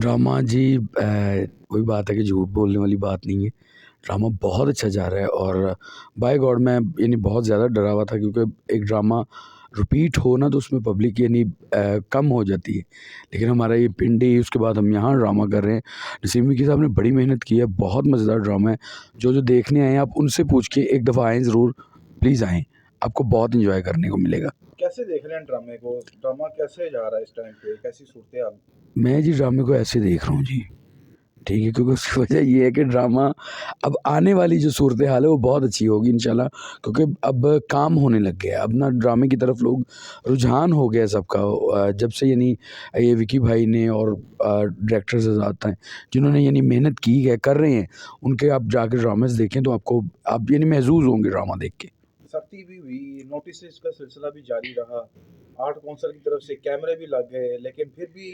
Drama जी वही बात है कि झूठ बोलने वाली बात नहीं है। ड्रामा बहुत अच्छा जा रहा है और बाय गॉड मैं बहुत ज़्यादा डरा हुआ था क्योंकि एक ड्रामा रिपीट हो ना तो उसमें पब्लिक कम हो जाती है। लेकिन हमारा ये पिंडी उसके बाद हम यहाँ ड्रामा कर रहे हैं। नसीम विकी साहब ने बड़ी मेहनत की है, बहुत मज़ेदार ड्रामा है। जो देखने आए हैं आप उनसे पूछ के एक दफ़ा आएँ ज़रूर, प्लीज़ आएँ, आपको बहुत इन्जॉय करने को मिलेगा। कैसे देख रहे हैं ड्रामे को? ड्रामा कैसे जा रहा है इस टाइम पे? कैसी सूरत-ए-हाल? मैं जी ड्रामे को ऐसे देख रहा हूँ जी, ठीक है, क्योंकि उसकी वजह ये है कि ड्रामा अब आने वाली जो सूरत हाल है वो बहुत अच्छी होगी इंशाल्लाह, क्योंकि अब काम होने लग गया है। अब ना ड्रामे की तरफ लोग रुझान हो गया है सबका। जब से ये विकी भाई ने और डायरेक्टर्स आजाद हैं जिन्होंने मेहनत की है, कर रहे हैं, उनके आप जाके ड्रामेस देखें तो आपको आप महसूस होंगे ड्रामा देख के। सख्ती भी हुई, नोटिसेस का सिलसिला भी जारी रहा, आर्ट कौंसल की तरफ से कैमरे भी लग गए, लेकिन फिर भी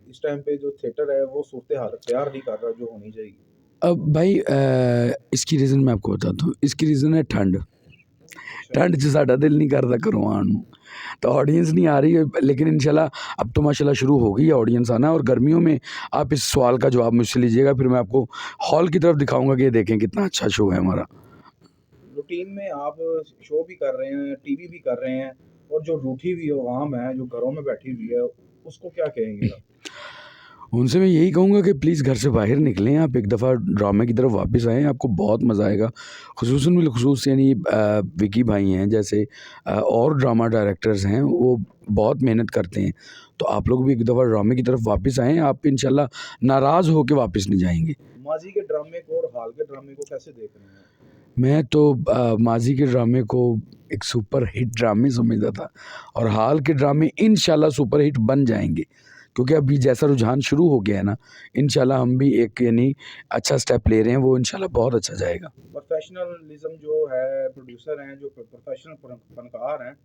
इस टाइम पे जो थिएटर है वो सूरत-ए-हाल तैयार नहीं कर रहा जो होनी चाहिए। अब भाई इसकी रीज़न मैं आपको बताता हूँ। इसकी रीज़न है ठंड। ठंड 'ਚ साडा दिल नहीं करता घरों आउण नूं, तो ऑडियंस नहीं आ रही है। लेकिन इंशाल्लाह अब तो माशाल्लाह शुरू हो गई है ऑडियंस आना। और गर्मियों में आप इस सवाल का जवाब मुझसे लीजिएगा, फिर मैं आपको हॉल की तरफ दिखाऊँगा कि ये देखें कितना अच्छा शो है हमारा। रूटीन में आप शो भी कर रहे हैं, टीवी भी कर रहे हैं, और जो रूठी हुई अवाम है, जो घरों में बैठी हुई है, उसको क्या कहेंगे आप? उनसे मैं यही कहूँगा कि प्लीज़ घर से बाहर निकलें, आप एक दफ़ा ड्रामे की तरफ वापस आएँ, आपको बहुत मज़ा आएगा। ख़ुसूसन बिलख़ुसूस विकी भाई हैं जैसे और ड्रामा डायरेक्टर्स हैं, वो बहुत मेहनत करते हैं। तो आप लोग भी एक दफ़ा ड्रामे की तरफ वापस आएँ, आप इंशाल्लाह नाराज़ होके वापस नहीं जाएँगे। माज़ी के ड्रामे को और हाल के ड्रामे को कैसे देख रहे हैं? मैं तो माज़ी के ड्रामे को एक सुपर हिट ड्रामे समझता था, और हाल के ड्रामे इंशाल्लाह सुपर हिट बन जाएँगे, क्योंकि अभी जैसा रुझान शुरू हो गया है ना, इंशाल्लाह हम भी एक अच्छा स्टेप ले रहे हैं, वो इंशाल्लाह बहुत अच्छा जाएगा। प्रोफेशनलिज्म जो है, प्रोड्यूसर हैं, जो प्रोफेशनल फनकार हैं,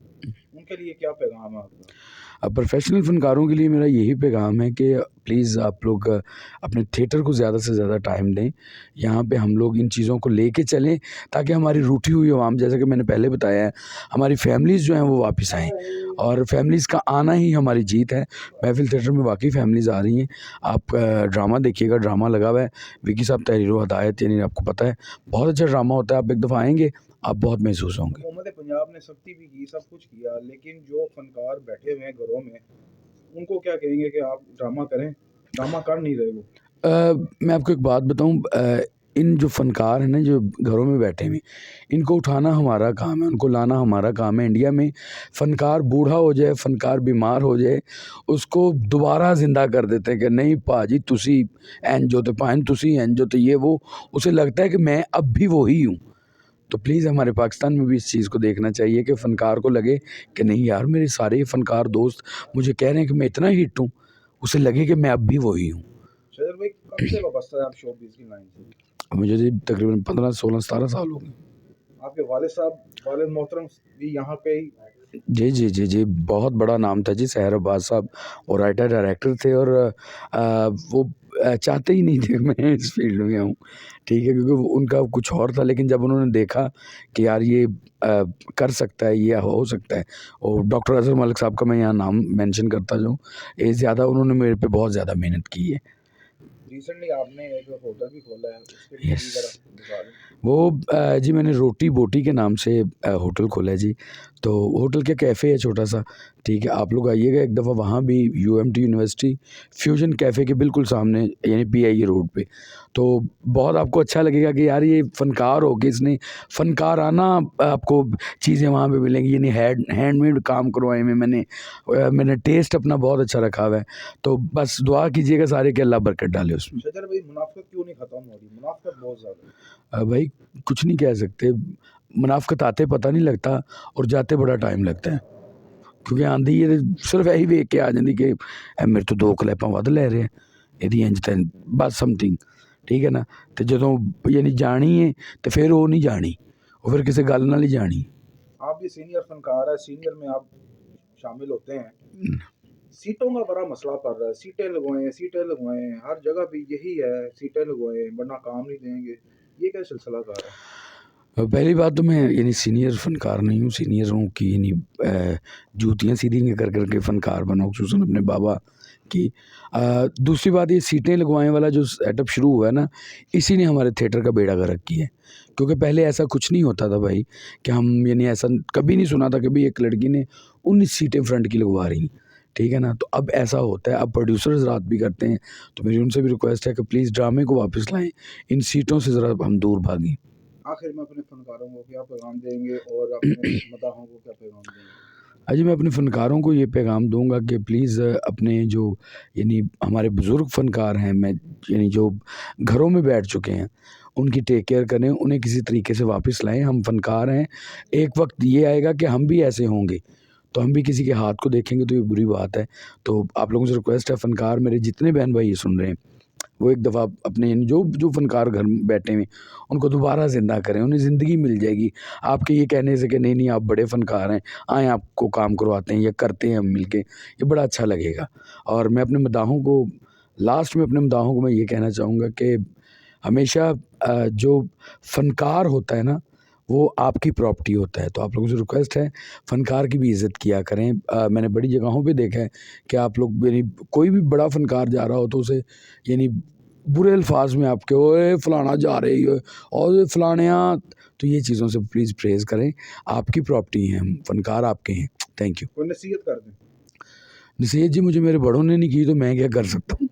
उनके लिए क्या पैगाम है आपका? अब प्रोफेशनल फ़नकारों के लिए मेरा यही पैगाम है कि प्लीज़ आप लोग अपने थिएटर को ज़्यादा से ज़्यादा टाइम दें। यहाँ पे हम लोग इन चीज़ों को लेके चलें ताकि हमारी रूठी हुई आवाम, जैसा कि मैंने पहले बताया है, हमारी फैमिलीज़ जो हैं वो वापस आएँ, और फैमिलीज़ का आना ही हमारी जीत है। महफ़िल थिएटर में वाक़ई फैमिलीज़ आ रही हैं। आप ड्रामा देखिएगा, ड्रामा लगा हुआ है। विकी साहब तहरीर-ओ-हिदायत, आपको पता है बहुत अच्छा ड्रामा होता है। आप एक दफ़ा आएँगे, आप बहुत महसूस होंगे। हुकूमत पंजाब ने सख्ती भी की, सब कुछ किया, लेकिन जो फनकार बैठे हुए हैं घरों में, उनको क्या कहेंगे कि आप ड्रामा करें? ड्रामा कर नहीं रहे वो। मैं आपको एक बात बताऊँ, इन जो फ़नकार हैं ना जो घरों में बैठे हुए, इनको उठाना हमारा काम है, उनको लाना हमारा काम है। इंडिया में फ़नकार बूढ़ा हो जाए, फ़नकार बीमार हो जाए, उसको दोबारा ज़िंदा कर देते हैं कि नहीं पाजी तुसी इंज हो ते भाएं तुसी इंज हो ते ये वो। उसे लगता है कि मैं अब भी वही हूँ। तो प्लीज़ हमारे पाकिस्तान में भी इस चीज़ को देखना चाहिए कि फ़नकार को लगे कि नहीं यार, मेरे सारे फ़नकार दोस्त मुझे कह रहे हैं कि मैं इतना हिट हूँ, उसे लगे कि मैं अब भी वही हूँ। शजर भाई, कब से वाबस्ता है आप शोबिज़ की लाइन से? मुझे जी तकरीबन 15, 16, 17 साल हो गए। आपके वालिद साहब, वालिद मोहतरम भी यहाँ पे ही? जी, जी, जी, जी, बहुत बड़ा नाम था जी सहर अब्बास साहब। वो राइटर डायरेक्टर थे, और वो चाहते ही नहीं थे मैं इस फ़ील्ड में आऊँ, ठीक है? क्योंकि वो उनका कुछ और था, लेकिन जब उन्होंने देखा कि यार ये कर सकता है, ये हो सकता है, और डॉक्टर अज़हर मलिक साहब का मैं यहाँ नाम मेंशन करता जाऊँ, ये ज़्यादा उन्होंने मेरे पे बहुत ज़्यादा मेहनत की है। रिसेंटली आपने एक होटल भी खोला है, उसके लिए भी यस। ज़रा बता दें। वो जी मैंने रोटी बोटी के नाम से होटल खोला है जी। तो होटल क्या कैफ़े है छोटा-सा, ठीक है? आप लोग आइएगा एक दफ़ा, वहाँ भी यूएमटी यूनिवर्सिटी फ्यूज़न कैफ़े के बिल्कुल सामने, पीआईए रोड पे। तो बहुत आपको अच्छा लगेगा कि यार ये फ़नकार हो के इसने फ़नकाराना आपको चीज़ें वहाँ पे मिलेंगी, हैंडमेड काम करवाए हुए मैंने टेस्ट अपना बहुत अच्छा रखा हुआ है। तो बस दुआ कीजिएगा सारे कि अल्लाह बरकत डाले उसमें। शजर भाई, मुनाफ़िक़त क्यों नहीं ख़त्म हो रही? मुनाफ़िक़त बहुत ज़्यादा है। भाई कुछ नहीं कह सकते। मुनाफ़िक़त आते पता नहीं लगता और जाते बड़ा टाइम लगता है, क्योंकि आंदी ये सिर्फ यही वेख के आ जाती कि मेरे तो 2 क्लैपां वध लै रहे हैं, ਇਹਦੀ इंज ते बस समथिंग, ठीक है ना? तो जदों जानी है तो फिर वो नहीं जानी, वो फिर किसी गल नाल ही जानी। आप भी सीनियर फनकार है, सीनियर में आप शामिल होते हैं। सीटों का बड़ा मसला पड़ रहा है, सीटें लगवाएँ, हर जगह पे यही है, सीटें लगवाएँ वरना काम नहीं देंगे। ये क्या सिलसिलाकार है? पहली बात तो मैं सीनियर फ़नकार नहीं हूँ। सीनियरों की जूतियाँ सीधी कर के फ़नकार बना, ख़ुसूसन अपने बाबा की। दूसरी बात, ये सीटें लगवाने वाला जो सेटअप शुरू हुआ है ना, इसी ने हमारे थिएटर का बेड़ा गर्क किया है। क्योंकि पहले ऐसा कुछ नहीं होता था भाई, कि हम यानी ऐसा कभी नहीं सुना था कि भाई एक लड़की ने 19 सीटें फ्रंट की लगवा रही, ठीक है ना। तो अब ऐसा होता है, अब प्रोड्यूसर्स रात भी करते हैं। तो मेरी उनसे भी रिक्वेस्ट है कि प्लीज़ ड्रामे को वापस लाएं, इन सीटों से ज़रा हम दूर भागें। आखिर में अपने फनकारों को क्या पैगाम देंगे और अपने मदाहों को क्या पैगाम देंगे? अजी, मैं अपने फ़नकारों को ये पैगाम दूँगा कि प्लीज़ अपने जो यानी हमारे बुज़ुर्ग फ़नकार हैं, मैं यानी जो घरों में बैठ चुके हैं, उनकी टेक केयर करें, उन्हें किसी तरीके से वापस लाएँ। हम फ़नकार हैं, एक वक़्त ये आएगा कि हम भी ऐसे होंगे, तो हम भी किसी के हाथ को देखेंगे तो ये बुरी बात है। तो आप लोगों से रिक्वेस्ट है, फ़नकार मेरे जितने बहन-भाई ये सुन रहे हैं, वो एक दफ़ा अपने यानी जो जो फ़नकार घर में बैठे हुए, उनको दोबारा ज़िंदा करें, उन्हें ज़िंदगी मिल जाएगी। आपके ये कहने से कि नहीं, नहीं आप बड़े फ़नकार हैं, आएँ आपको काम करवाते हैं या करते हैं हम मिलके, ये बड़ा अच्छा लगेगा। और मैं अपने मदाहों को लास्ट में अपने मदाहों को मैं ये कहना चाहूँगा कि हमेशा जो फ़नकार होता है ना, वो आपकी प्रॉपर्टी होता है। तो आप लोगों से रिक्वेस्ट है, फ़नकार की भी इज़्ज़त किया करें। मैंने बड़ी जगहों पे देखा है कि आप लोग यानी कोई भी बड़ा फ़नकार जा रहा हो तो उसे यानी बुरे अल्फाज में आपके, ओए फलाना जा रही है और फलानिया, तो ये चीज़ों से प्लीज़ परहेज़ करें। आपकी प्रॉपर्टी हैं, हम फ़नकार आपके हैं। Thank you. कोई नसीहत कर दें। नसीहत जी मुझे मेरे बड़ों ने नहीं की, तो मैं क्या कर सकता हूँ।